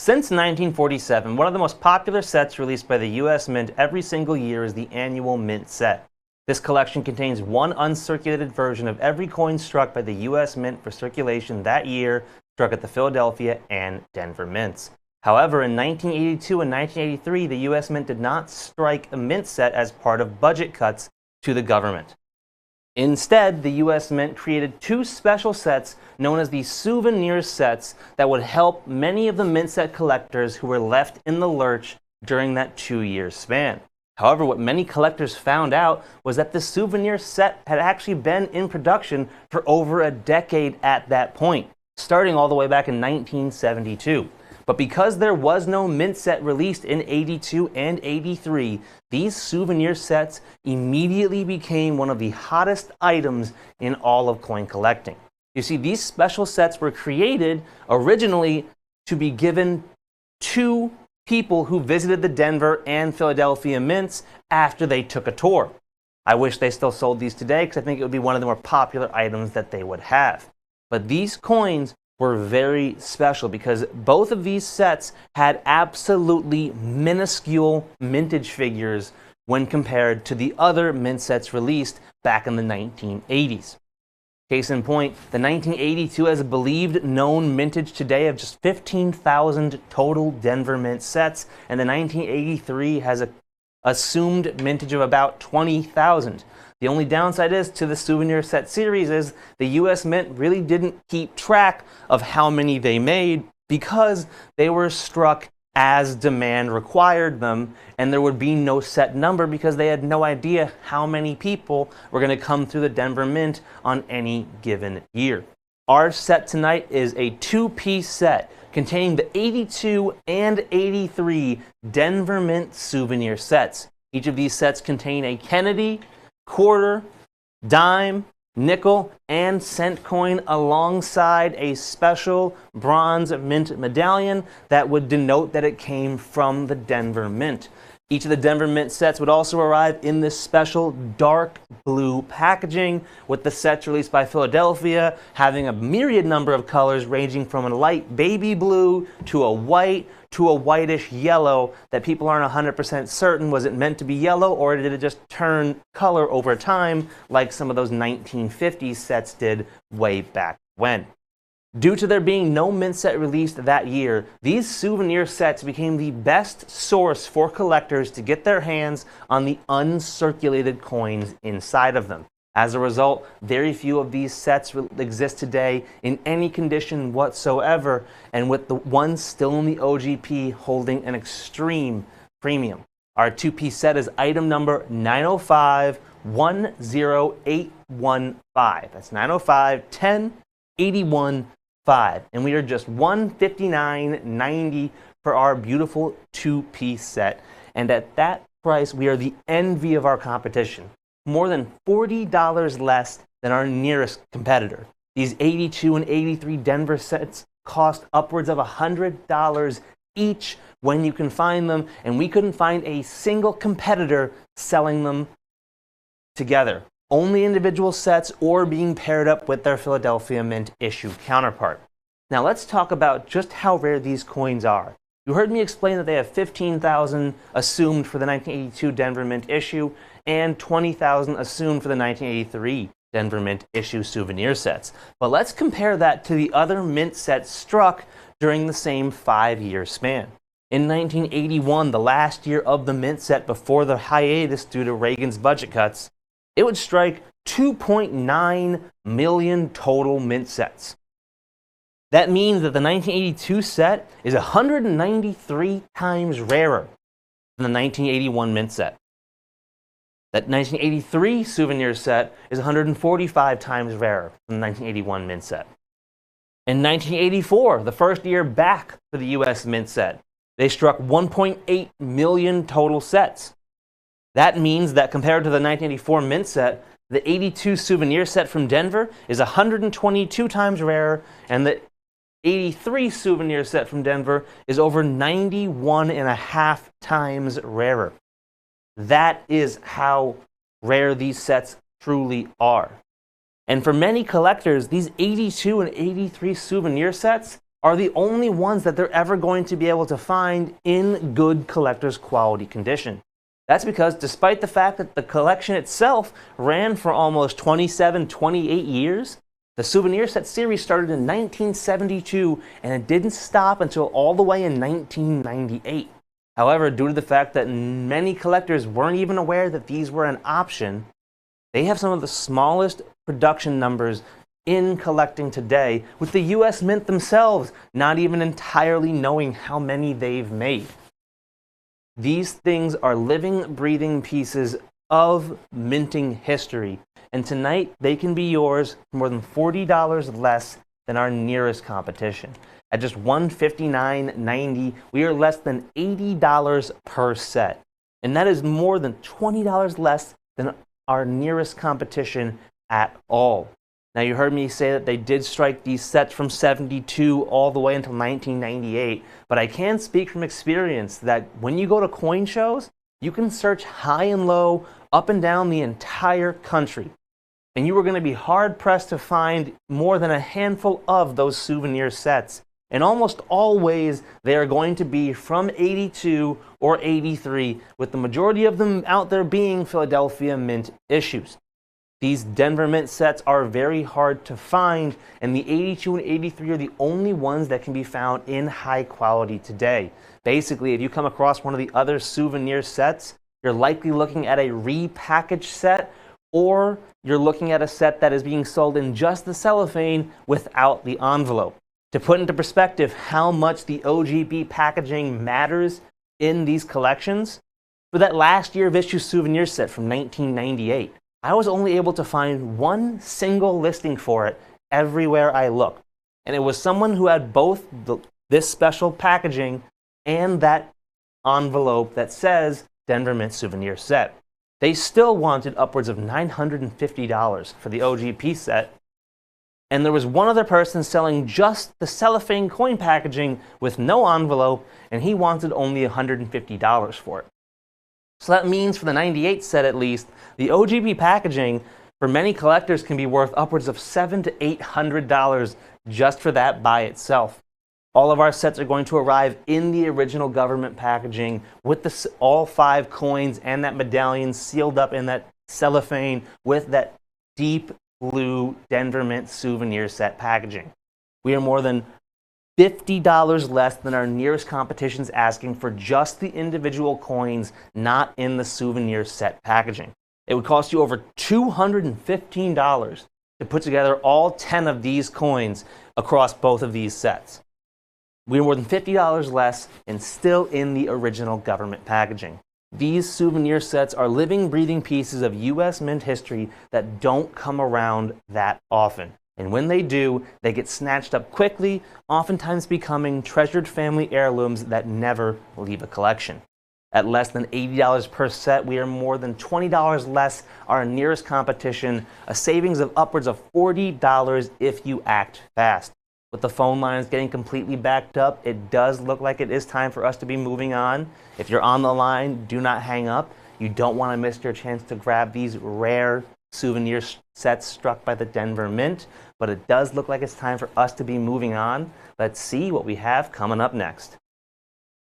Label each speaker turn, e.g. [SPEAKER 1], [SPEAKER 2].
[SPEAKER 1] Since 1947, one of the most popular sets released by the U.S. Mint every single year is the annual Mint set. This collection contains one uncirculated version of every coin struck by the U.S. Mint for circulation that year, struck at the Philadelphia and Denver Mints. However, in 1982 and 1983, the U.S. Mint did not strike a Mint set as part of budget cuts to the government. Instead, the U.S. Mint created two special sets known as the Souvenir sets that would help many of the Mint set collectors who were left in the lurch during that 2-year span. However, what many collectors found out was that the Souvenir set had actually been in production for over a decade at that point, starting all the way back in 1972. But because there was no Mint set released in 82 and 83, these Souvenir sets immediately became one of the hottest items in all of coin collecting. You see, these special sets were created originally to be given to people who visited the Denver and Philadelphia Mints after they took a tour. I wish they still sold these today because I think it would be one of the more popular items that they would have. But these coins were very special because both of these sets had absolutely minuscule mintage figures when compared to the other Mint sets released back in the 1980s. Case in point, the 1982 has a believed known mintage today of just 15,000 total Denver Mint sets, and the 1983 has an assumed mintage of about 20,000. The only downside is to the Souvenir set series is the U.S. Mint really didn't keep track of how many they made because they were struck as demand required them, and there would be no set number because they had no idea how many people were going to come through the Denver Mint on any given year. Our set tonight is a two-piece set containing the 82 and 83 Denver Mint Souvenir sets. Each of these sets contain a Kennedy, quarter, dime, nickel, and cent coin alongside a special bronze mint medallion that would denote that it came from the Denver Mint. Each of the Denver Mint sets would also arrive in this special dark blue packaging, with the sets released by Philadelphia having a myriad number of colors ranging from a light baby blue to a white to a whitish yellow that people aren't 100% certain was it meant to be yellow or did it just turn color over time like some of those 1950s sets did way back when. Due to there being no Mint set released that year, these Souvenir sets became the best source for collectors to get their hands on the uncirculated coins inside of them. As a result, very few of these sets exist today in any condition whatsoever, and with the ones still in the OGP holding an extreme premium. Our two-piece set is item number 905-10815. That's 905-10-81-5. And we are just $159.90 for our beautiful two-piece set. And at that price, we are the envy of our competition. More than $40 less than our nearest competitor. These 82 and 83 Denver sets cost upwards of $100 each when you can find them, and we couldn't find a single competitor selling them together. Only individual sets or being paired up with their Philadelphia Mint issue counterpart. Now let's talk about just how rare these coins are. You heard me explain that they have 15,000 assumed for the 1982 Denver Mint issue and 20,000 assumed for the 1983 Denver Mint issue Souvenir sets. But let's compare that to the other Mint sets struck during the same 5-year span. In 1981, the last year of the Mint set before the hiatus due to Reagan's budget cuts, it would strike 2.9 million total Mint sets. That means that the 1982 set is 193 times rarer than the 1981 Mint set. That 1983 Souvenir set is 145 times rarer than the 1981 Mint set. In 1984, the first year back for the U.S. Mint set, they struck 1.8 million total sets. That means that compared to the 1984 Mint set, the 82 Souvenir set from Denver is 122 times rarer, and the 83 Souvenir set from Denver is over 91.5 times rarer. That is how rare these sets truly are. And for many collectors, these 82 and 83 Souvenir sets are the only ones that they're ever going to be able to find in good collector's quality condition. That's because despite the fact that the collection itself ran for almost 27, 28 years, the Souvenir set series started in 1972 and it didn't stop until all the way in 1998. However, due to the fact that many collectors weren't even aware that these were an option, they have some of the smallest production numbers in collecting today, with the US Mint themselves not even entirely knowing how many they've made. These things are living, breathing pieces of minting history, and tonight they can be yours for more than $40 less than our nearest competition. At just $159.90, we are less than $80 per set, and that is more than $20 less than our nearest competition at all. Now, you heard me say that they did strike these sets from 72 all the way until 1998, but I can speak from experience that when you go to coin shows, you can search high and low, up and down the entire country, and you are going to be hard-pressed to find more than a handful of those Souvenir sets. And almost always, they are going to be from 82 or 83, with the majority of them out there being Philadelphia Mint issues. These Denver Mint sets are very hard to find, and the 82 and 83 are the only ones that can be found in high quality today. Basically, if you come across one of the other Souvenir sets, you're likely looking at a repackaged set, or you're looking at a set that is being sold in just the cellophane without the envelope. To put into perspective how much the OGB packaging matters in these collections, for that last year of issue Souvenir set from 1998, I was only able to find one single listing for it everywhere I looked. And it was someone who had both this special packaging and that envelope that says Denver Mint Souvenir set. They still wanted upwards of $950 for the OGP set. And there was one other person selling just the cellophane coin packaging with no envelope, and he wanted only $150 for it. So that means for the 98 set at least, the OGB packaging for many collectors can be worth upwards of $700 to $800 just for that by itself. All of our sets are going to arrive in the original government packaging with all 5 coins and that medallion sealed up in that cellophane with that deep blue Denver Mint Souvenir set packaging. We are more than $50 less than our nearest competition's asking for just the individual coins not in the Souvenir set packaging. It would cost you over $215 to put together all 10 of these coins across both of these sets. We are more than $50 less and still in the original government packaging. These Souvenir sets are living, breathing pieces of US Mint history that don't come around that often. And when they do, they get snatched up quickly, oftentimes becoming treasured family heirlooms that never leave a collection. At less than $80 per set, we are more than $20 less our nearest competition, a savings of upwards of $40 if you act fast. With the phone lines getting completely backed up, it does look like it is time for us to be moving on. If you're on the line, do not hang up. You don't want to miss your chance to grab these rare Souvenir sets struck by the Denver Mint, but it does look like it's time for us to be moving on. Let's see what we have coming up next.